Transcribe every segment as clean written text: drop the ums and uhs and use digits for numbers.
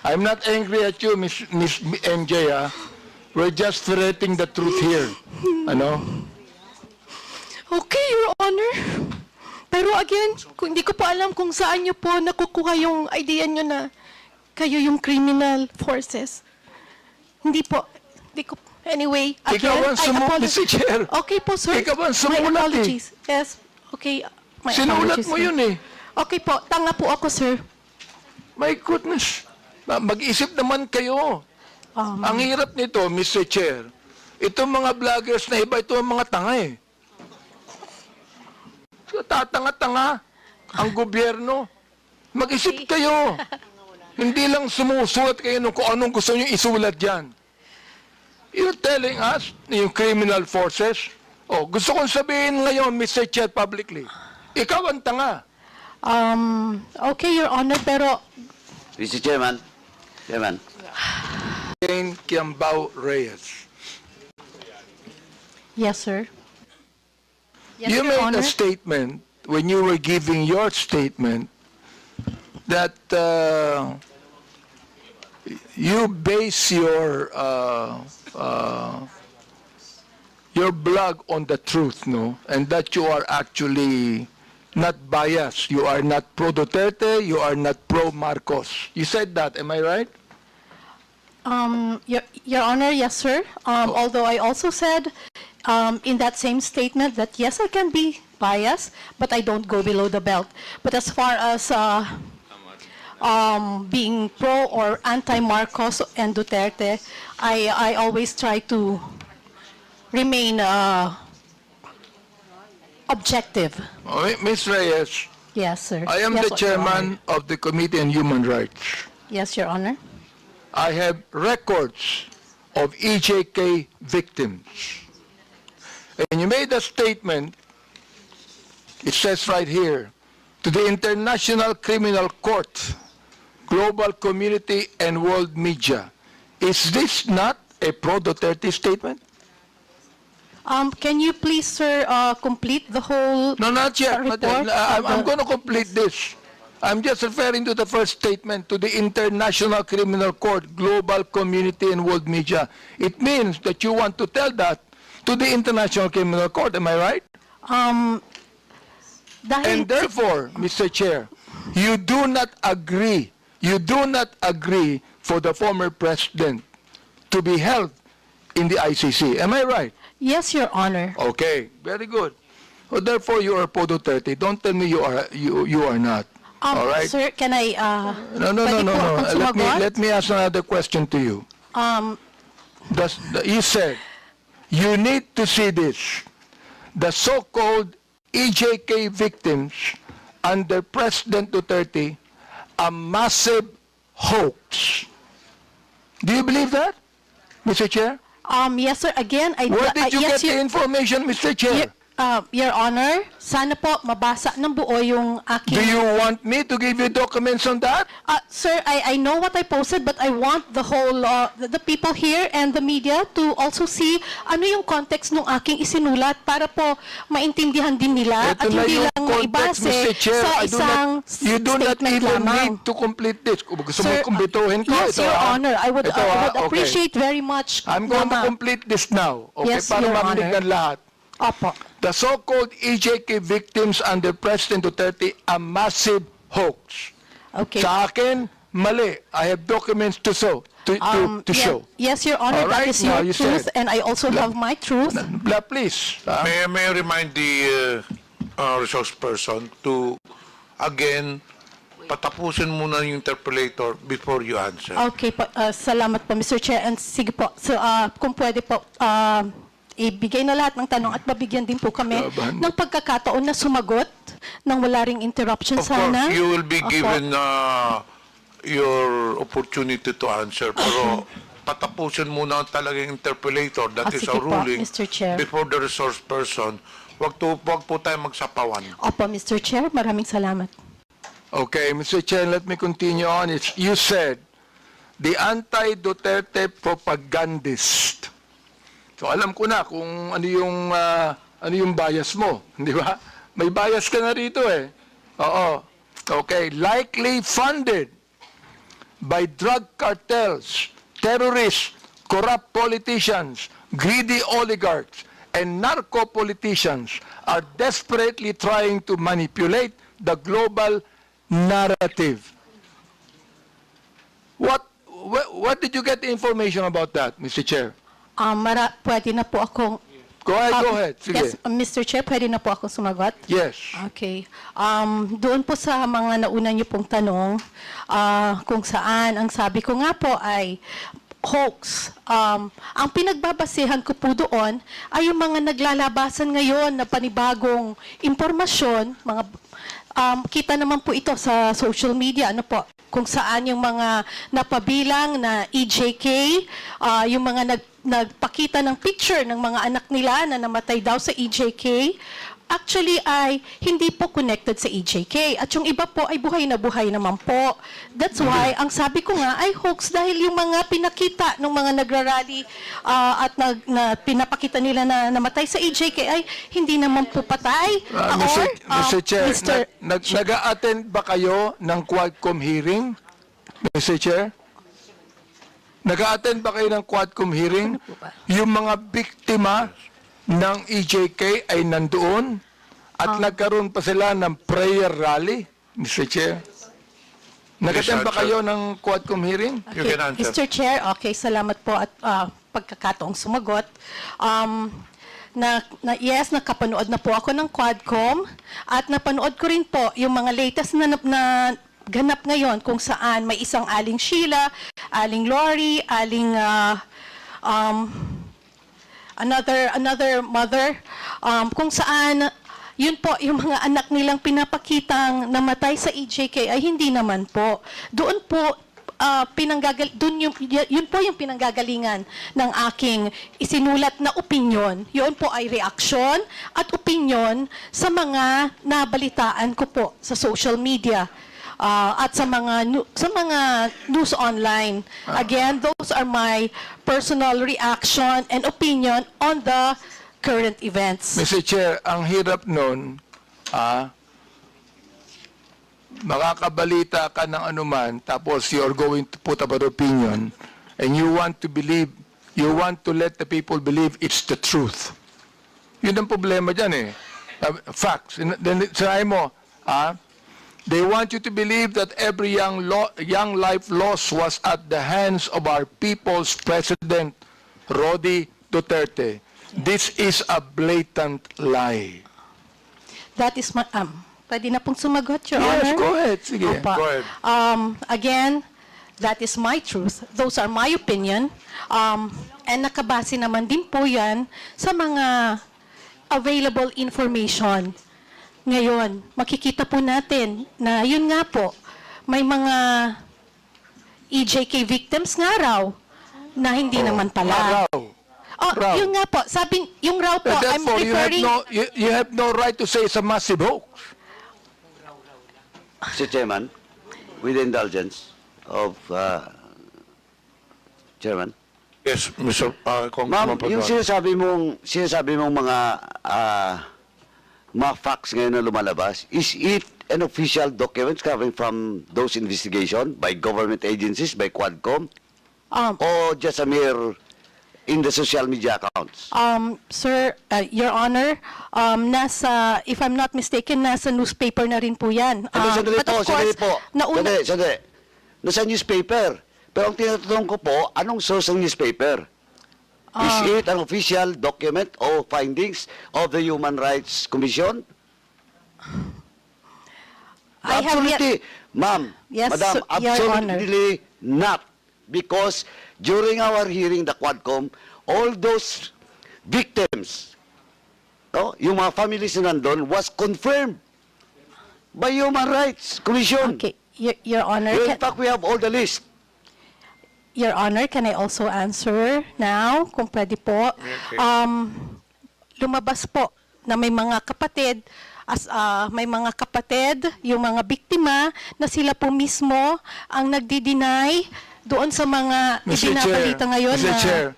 I'm not angry at you, Miss MJ, ah. We're just ferreting the truth here. Ano? Okay, Your Honor. Pero again, hindi ko po alam kung saan niyo po nakukuha yung idea niyo na kayo yung criminal forces. Hindi po. Anyway, Ikaw again, ang sumulat, Mr. Chair. Okay po, sir. Ikaw ang My sumulat, apologies. Yes. Okay. My Sinulat apologies, mo sir. yun eh. Okay po. Tanga po ako, sir. My goodness. Mag-isip naman kayo. Ang hirap nito, Mr. Chair. Itong mga vloggers na iba, ito ang mga tanga eh. Tatanga-tanga ang gobyerno. Mag-isip kayo. Hindi lang sumusulat kayo kung anong gusto nyo isulat dyan. You're telling us, yung criminal forces, gusto kong sabihin ngayon, Mr. Chair, publicly, ikaw ang tanga. Okay, Your Honor, pero Mr. Chairman. Jane Kiambao Reyes. yes, sir. Yes, You Your made Honor. a statement when you were giving your statement that you base your blog on the truth, no? And that you are actually not biased. You are not pro Duterte. You are not pro Marcos. You said that. Am I right? Your Honor, yes, sir. Although I also said in that same statement that yes, I can be biased, but I don't go below the belt. But as far as being pro or anti-Marcos and Duterte, I always try to remain objective. Ms. Reyes, Yes, sir. I am Yes, the Your chairman of the Committee on Human Rights. Yes, Your Honor. I have records of EJK victims. And you made a statement, it says right here, to the International Criminal Court, global community, and world media. Is this not a pro-Duterte statement? Can you please, sir, complete the whole... No, not yet. report I'm of going to the- complete this. I'm just referring to the first statement, to the International Criminal Court, global community, and world media. It means that you want to tell that to the International Criminal Court. Am I right? Dahil, And therefore, Mr. Chair, you do not agree for the former president to be held in the ICC. Am I right? yes, Your Honor. Okay, very good. So therefore, you are Pro Duterte. Don't tell me you are not. All right? Sir, can I... No. pwede po akong sumagot? Let me ask another question to you. You said you need to see this. The so-called EJK victims under President Duterte, a massive hoax. Do you believe that, Mr. Chair? Yes, sir. Again, Where did you yes, get the information, Mr. Chair? Your Honor, sana po mabasa ng buo yung aking... Do you want me to give you documents on that? Sir, I know what I posted, but I want the whole, the people here and the media to also see ano yung context ng aking isinulat para po maintindihan din nila Ito at na hindi yung lang context, maibase Mr. Chair. sa isang You do not statement even lamang. need to complete this. Kung gusto mo Sir, kumbituhin ko, yes, ito, Your ah. Honor, I would Ito, ah, okay. appreciate very much. I'm going to Mama. complete this now. Okay, Yes, para Your marinig Honor. ng lahat. Opo. The so-called EJK victims under President Duterte, a massive hoax. Okay. Sa akin, mali. I have documents to show. Yes, Your Honor, All right, that is now your you truth, said. and I also have my truth. Please. May I remind the resource person to, again, patapusin muna yung interpolator before you answer. Okay po, salamat po, Mr. Chair. And sige po, so, kung pwede po, ibigay na lahat ng tanong at mabigyan din po kami Laban. ng pagkakataon na sumagot nang wala ring interruption Of sana. course, you will be Opo. given your opportunity to answer. Pero patapusin muna talagang interpolator. That is sige a po, ruling Mr. Chair. before the resource person. Wag po tayo magsapawan. Opo, Mr. Chair, maraming salamat. Okay, Mr. Chair, let me continue on. You said, the anti-Duterte propagandist. So alam ko na kung ano yung bias mo, di ba? May bias ka na rito eh. Oo. Okay, likely funded by drug cartels, terrorists, corrupt politicians, greedy oligarchs, and narco-politicians are desperately trying to manipulate the global narrative. What did you get the information about that, Mr. Chair? Pwede na po akong... Go ahead. Sige. Yes, Mr. Chair, pwede na po akong sumagot? Yes. Okay. Doon po sa mga nauna niyo pong tanong, kung saan, ang sabi ko nga po ay hoax. Ang pinagbabasehan ko po doon ay yung mga naglalabasan ngayon na panibagong impormasyon, kita naman po ito sa social media, ano po, kung saan yung mga napabilang na EJK, yung mga nagpakita ng picture ng mga anak nila na namatay daw sa EJK, actually ay hindi po connected sa EJK. At yung iba po ay buhay na buhay naman po. That's why, ang sabi ko nga ay hoax dahil yung mga pinakita ng mga nagrarally at pinapakita nila na namatay sa EJK ay hindi naman po patay. Mr. Chair, Mr. nag-a-attend ba kayo ng Quadcom hearing? Mr. Chair? Nag-a-attend ba kayo ng Quadcom hearing? Ano po ba? Yung mga biktima ng EJK ay nandoon at nagkaroon pa sila ng prayer rally, Mr. Chair. Nag-attend ba answer. kayo ng Quadcom hearing? You can answer. Mr. Chair, okay, salamat po at pagkakataong sumagot. Yes, nakapanood na po ako ng Quadcom at napanood ko rin po yung mga latest na ganap ngayon kung saan may isang Aling Sheila, Aling Lori, Aling another mother, kung saan yun po, yung mga anak nilang pinapakitang namatay sa EJK ay hindi naman po. Doon po, yun po yung pinanggagalingan ng aking isinulat na opinyon. Yun po ay reaksyon at opinyon sa mga nabalitaan ko po sa social media. At sa mga news online. Again, those are my personal reaction and opinion on the current events. Mr. Chair, ang hirap nun, makakabalita ka ng anuman, tapos you're going to put up an opinion, and you want to let the people believe it's the truth. Yun ang problema dyan eh. Facts. Then, sinabi mo, they want you to believe that every young life lost was at the hands of our people's president, Rody Duterte. This is a blatant lie. That is my, pwede na pong sumagot, Your Yes, Honor? go ahead. Sige. Opo. Go ahead. Again, that is my truth. Those are my opinion. And nakabase naman din po yan sa mga available information. Ngayon, makikita po natin na yun nga po, may mga EJK victims nga raw na hindi naman pala. Raw. Oh, Raw. yun nga po, sabi, yung raw po, I'm Therefore, referring... you have no right to say it's a massive hoax. Mr. Chairman, with the indulgence of Chairman. Yes, Mr. Ma'am, Congressman yung Paduano. sinasabi mong mga facts ngayon na lumalabas, is it an official document coming from those investigation by government agencies, by Quadcom, or just a mere in the social media accounts? Sir, Your Honor, if I'm not mistaken, nasa newspaper na rin po yan. Sandali But of course, nauna, Sandali. Nasa newspaper. Pero ang tinatanong ko po, anong source ng newspaper? Is it an official document or findings of the Human Rights Commission? I have yet- Absolutely, ma'am, Yes, madam, Your Honor. absolutely not. Because during our hearing, the Quadcom, all those victims, yung mga families na nandun, was confirmed by Human Rights Commission. Okay, Your Honor, In fact, we have all the list. Your Honor, can I also answer now, kung pwede po? Okay. Lumabas po na may mga kapatid, yung mga biktima, na sila po mismo ang nagdi-deny doon sa mga ibinabalita ngayon Mr. Chair,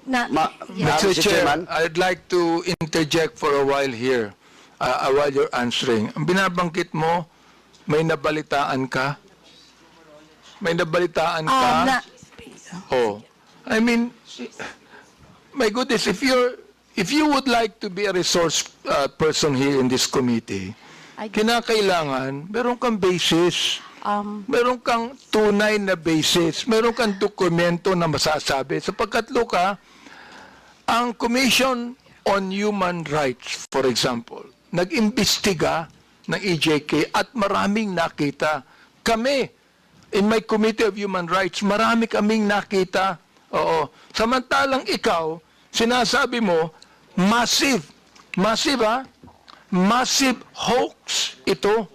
na Mr. Mr. Chair, Chairman. I'd like to interject for a while here, while you're answering. Ang binabanggit mo, may nabalitaan ka? May nabalitaan ka? Oh. I mean, my goodness, if you would like to be a resource person here in this committee, kinakailangan meron kang basis. Meron kang tunay na basis. Meron kang dokumento na masasabi. Sapagkat, Luka, ang Commission on Human Rights, for example, nag-imbestiga ng EJK at maraming nakita. Kami, in my Committee of Human Rights, marami kaming nakita. Oo. Samantalang ikaw, sinasabi mo, massive hoax ito.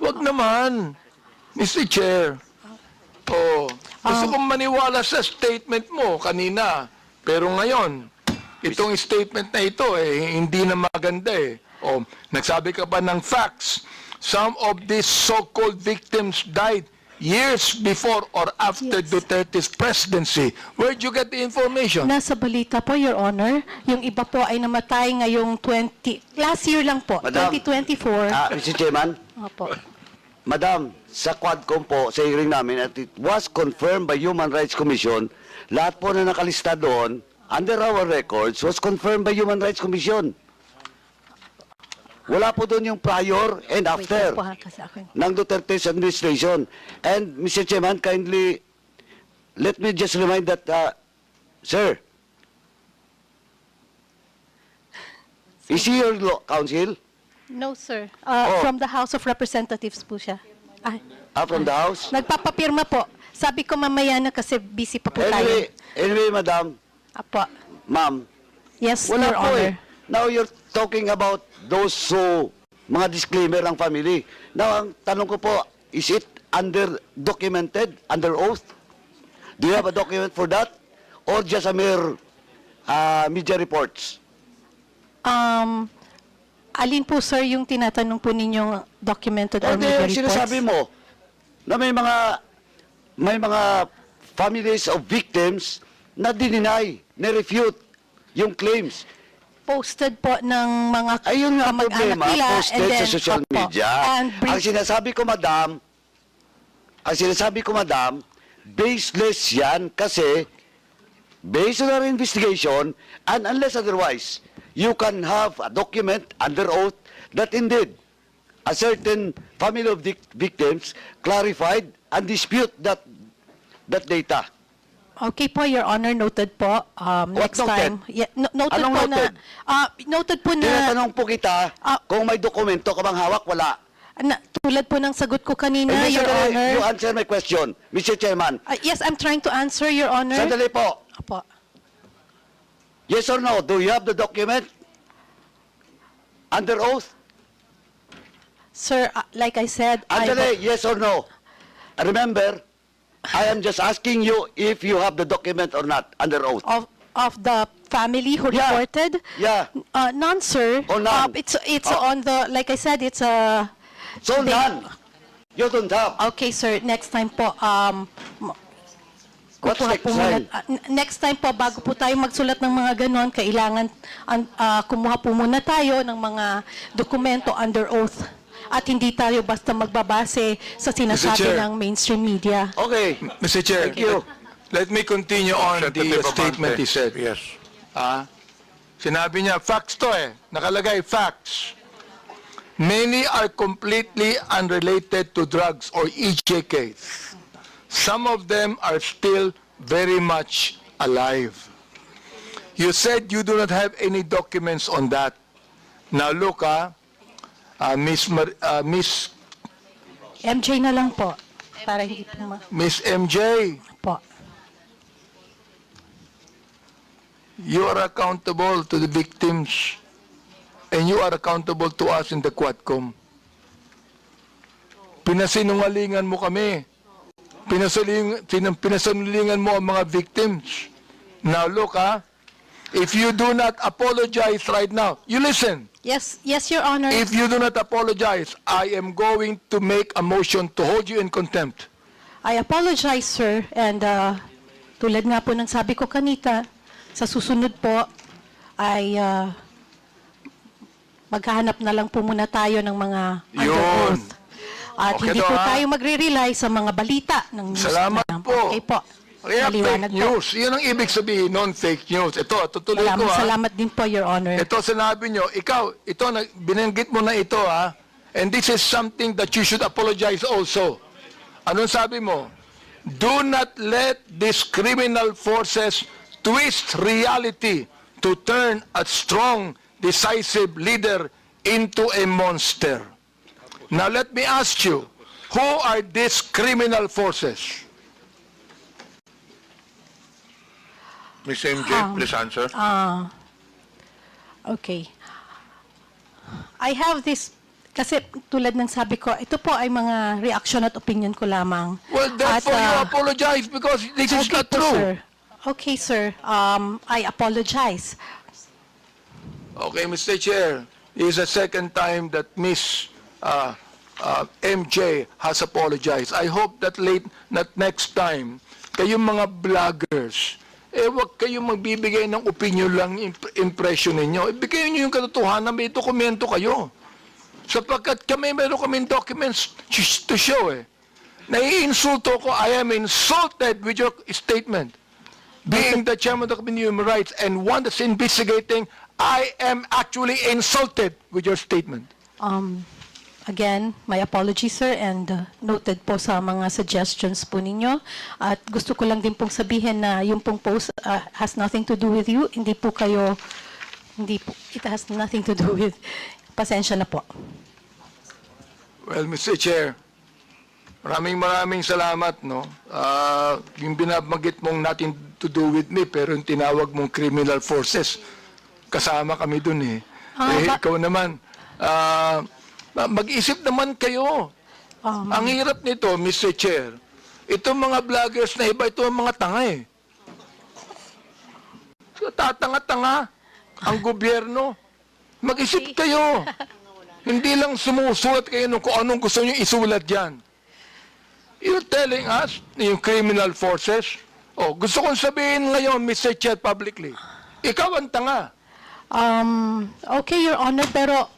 Wag naman, Mr. Chair. Oh, gusto kong maniwala sa statement mo kanina. Pero ngayon, itong statement na ito, hindi na maganda eh. Oh, nagsabi ka pa ng facts. Some of these so-called victims died years before or after Duterte's presidency. Where'd you get the information? Nasa balita po, Your Honor. Yung iba po ay namatay ngayong last year lang po, Madam, 2024. Mr. Chairman, Opo. Madam, sa Quadcom po, sa hearing namin, at it was confirmed by Human Rights Commission, lahat po na nakalista doon, under our records, was confirmed by Human Rights Commission. Wala po doon yung prior and Wait after lang po ha, kasi ako. ng Duterte's administration. And, Mr. Chairman, kindly, let me just remind that, sir, is he your counsel? No, sir. Oh. From the House of Representatives po siya. Ay, From the House? nagpapapirma po. Sabi ko mamaya na kasi busy pa po tayo. Anyway, madam, Apo. ma'am, Yes, wala Your po Honor. eh. Now you're talking about those mga disclaimer ng family. Now, ang tanong ko po, is it documented, under oath? Do you have a document for that? Or just a mere media reports? Alin po, sir, yung tinatanong po ninyong documented or Hindi, media yung reports? sinasabi mo na may mga families of victims na dininay, na-refute yung claims. Posted po ng mga Ayun nga ang kamag-anak problema, nila, and posted then, sa social opo, media. and Ang sinasabi ko, madam, baseless yan kasi based on our investigation and unless otherwise, you can have a document under oath that indeed a certain family of victims clarified and dispute that data. Okay po, Your Honor, noted po. What Next time. noted? Yeah, noted Anong po noted? noted po na, Tinatanong po kita Ah. kung may dokumento ka bang hawak, wala. tulad po ng sagot ko kanina, Hindi, Your sandali, Honor. you answer my question, Mr. Chairman. Yes, I'm trying to answer, Your Honor. Sandali po. Apo. Yes or no? Do you have the document? Under oath? Sir, like I said, Andale, yes or no? Remember, I am just asking you if you have the document or not under oath. of the family who Yeah. reported? Yeah. None, sir. Oh, none. It's Oh. on the, like I said, it's a... So they- none. You don't have. Okay, sir. Next time po, What's kukuha next po muna- time? next time po, bago po tayo magsulat ng mga ganon, kailangan kumuha po muna tayo ng mga dokumento under oath. At hindi tayo basta magbabase sa sinasabi Chair. ng mainstream media. Okay. Mr. Chair, Thank you. let me continue on the Representative statement he Abante. said. Yes. Sinabi niya, facts to nakalagay, facts. Many are completely unrelated to drugs or EJK. Some of them are still very much alive. You said you do not have any documents on that. Now look, Miss MJ na lang po. Para hindi po Miss MJ, po. you are accountable to the victims and you are accountable to us in the Quadcom. Pinasinungalingan mo kami. Pinasinungalingan mo ang mga victims. Now look, if you do not apologize right now, you listen. Yes, Your Honor. If you do not apologize, I am going to make a motion to hold you in contempt. I apologize, sir. And tulad nga po ng sabi ko kanita, sa susunod po ay maghahanap na lang po muna tayo ng mga under Yun. oath. At Okay hindi to, po ha? tayo magre-rely sa mga balita ng news. Salamat na- po. Okay po. Kaya Maliwanag fake po. news. Yun ang ibig sabihin non fake news. Ito, tutuloy ko ha. Salamat din po, Your Honor. Ito sinabi nyo, ikaw, ito, binanggit mo na ito ha. And this is something that you should apologize also. Anong sabi mo? Do not let these criminal forces twist reality to turn a strong, decisive leader into a monster. Now let me ask you, who are these criminal forces? Ms. MJ, please answer. Okay. I have this, kasi tulad ng sabi ko, ito po ay mga reaction at opinion ko lamang. Well, therefore At, you apologize because this is okay not po, true. sir. Okay, sir. I apologize. Okay, Mr. Chair, this is the second time that Miss MJ has apologized. I hope that next time, kayong mga vloggers, wag kayong magbibigay ng opinion lang, impression ninyo. Ibigay niyo yung katotohanan, may dokumento kayo. Sapagkat meron kaming documents to show Naiinsulto ko, I am insulted with your statement. Being the chairman of the Committee on Human Rights and one that's investigating, I am actually insulted with your statement. Again, my apologies, sir, and noted po sa mga suggestions po ninyo. At gusto ko lang din pong sabihin na yung pong post has nothing to do with you. Hindi po, it has nothing to do with, pasensya na po. Well, Mr. Chair, maraming salamat, no? Yung binabanggit mong nothing to do with me, pero yung tinawag mong criminal forces, kasama kami dun ikaw naman, mag-isip naman kayo. Ang hirap nito, Mr. Chair, itong mga vloggers na iba, ito ang mga tanga Tatanga-tanga ang gobyerno. Mag-isip kayo. Hindi lang sumusulat kayo kung anong gusto nyo isulat dyan. You're telling us, yung criminal forces, gusto kong sabihin ngayon, Mr. Chair, publicly, ikaw ang tanga. Okay, Your Honor, pero